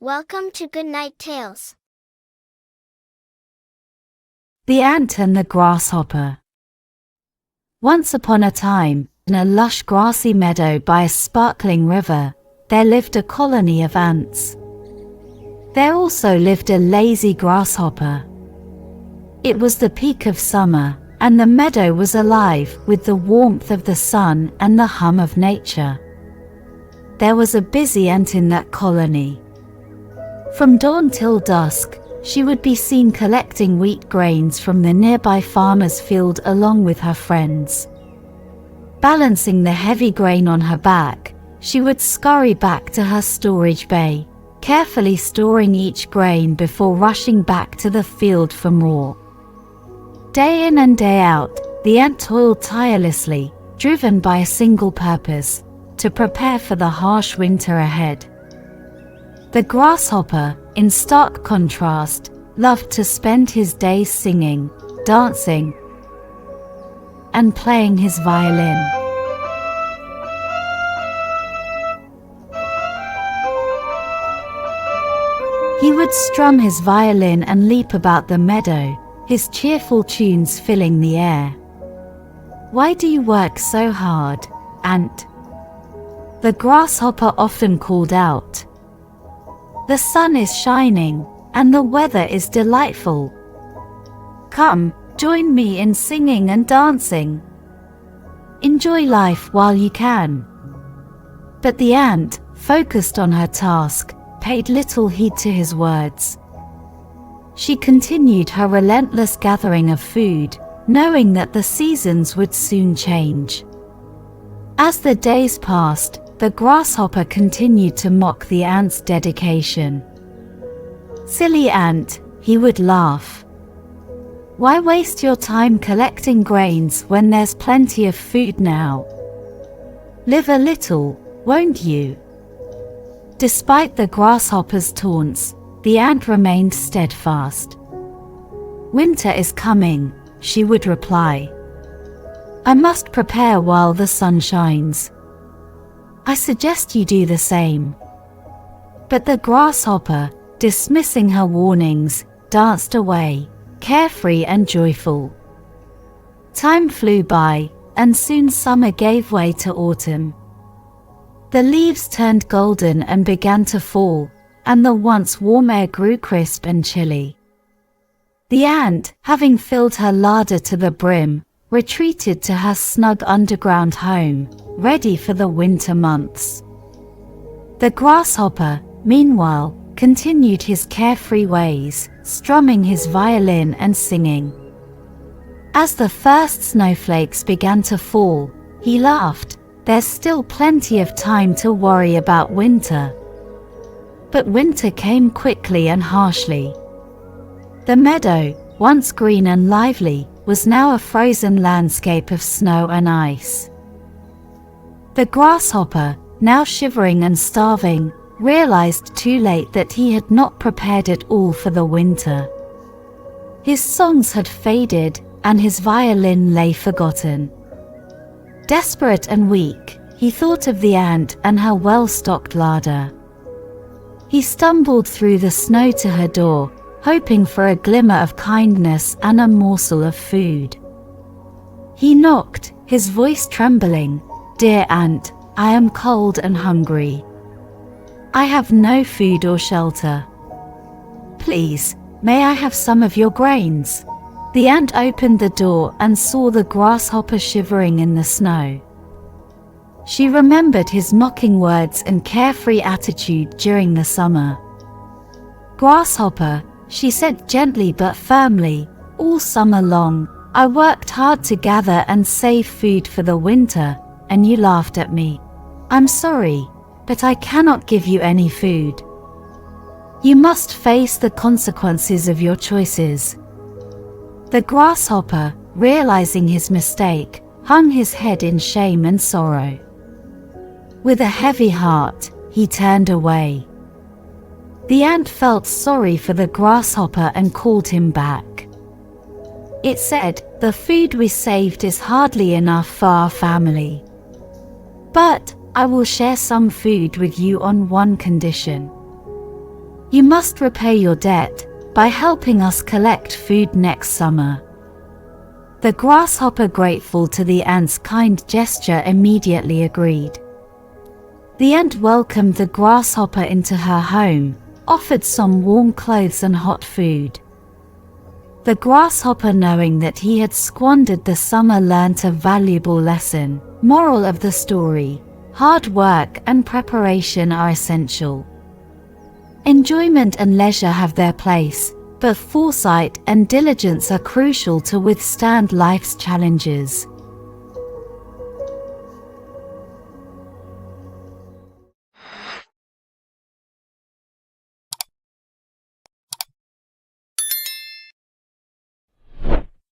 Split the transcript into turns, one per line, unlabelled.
Welcome to GoodNight Tales.
The Ant and the Grasshopper. Once upon a time, in a lush grassy meadow by a sparkling river, there lived a colony of ants. There also lived a lazy grasshopper. It was the peak of summer, and the meadow was alive with the warmth of the sun and the hum of nature. There was a busy ant in that colony. From dawn till dusk, she would be seen collecting wheat grains from the nearby farmer's field along with her friends. Balancing the heavy grain on her back, she would scurry back to her storage bay, carefully storing each grain before rushing back to the field for more. Day in and day out, the ant toiled tirelessly, driven by a single purpose: to prepare for the harsh winter ahead. The grasshopper, in stark contrast, loved to spend his days singing, dancing, and playing his violin. He would strum his violin and leap about the meadow, his cheerful tunes filling the air. "Why do you work so hard, Ant?" the grasshopper often called out. "The sun is shining, and the weather is delightful. Come, join me in singing and dancing. Enjoy life while you can." But the ant, focused on her task, paid little heed to his words. She continued her relentless gathering of food, knowing that the seasons would soon change. As the days passed, the grasshopper continued to mock the ant's dedication. "Silly ant," he would laugh. "Why waste your time collecting grains when there's plenty of food now? Live a little, won't you?" Despite the grasshopper's taunts, the ant remained steadfast. "Winter is coming," she would reply. "I must prepare while the sun shines. I suggest you do the same." But the grasshopper, dismissing her warnings, danced away, carefree and joyful. Time flew by, and soon summer gave way to autumn. The leaves turned golden and began to fall, and the once warm air grew crisp and chilly. The ant, having filled her larder to the brim, retreated to her snug underground home, ready for the winter months. The grasshopper, meanwhile, continued his carefree ways, strumming his violin and singing. As the first snowflakes began to fall, he laughed. There's still plenty of time to worry about winter. But winter came quickly and harshly. The meadow, once green and lively, was now a frozen landscape of snow and ice. The grasshopper, now shivering and starving, realized too late that he had not prepared at all for the winter. His songs had faded, and his violin lay forgotten. Desperate and weak, he thought of the ant and her well-stocked larder. He stumbled through the snow to her door, hoping for a glimmer of kindness and a morsel of food. He knocked, his voice trembling. "Dear ant, I am cold and hungry. I have no food or shelter. Please, may I have some of your grains?" The ant opened the door and saw the grasshopper shivering in the snow. She remembered his mocking words and carefree attitude during the summer. "Grasshopper," she said gently but firmly, "all summer long, I worked hard to gather and save food for the winter, and you laughed at me. I'm sorry, but I cannot give you any food. You must face the consequences of your choices." The grasshopper, realizing his mistake, hung his head in shame and sorrow. With a heavy heart, he turned away. The ant felt sorry for the grasshopper and called him back. It said, "The food we saved is hardly enough for our family. But I will share some food with you on one condition. You must repay your debt by helping us collect food next summer." The grasshopper, grateful to the ant's kind gesture, immediately agreed. The ant welcomed the grasshopper into her home, offered some warm clothes and hot food. The grasshopper, knowing that he had squandered the summer, learnt a valuable lesson. Moral of the story: hard work and preparation are essential. Enjoyment and leisure have their place, but foresight and diligence are crucial to withstand life's challenges.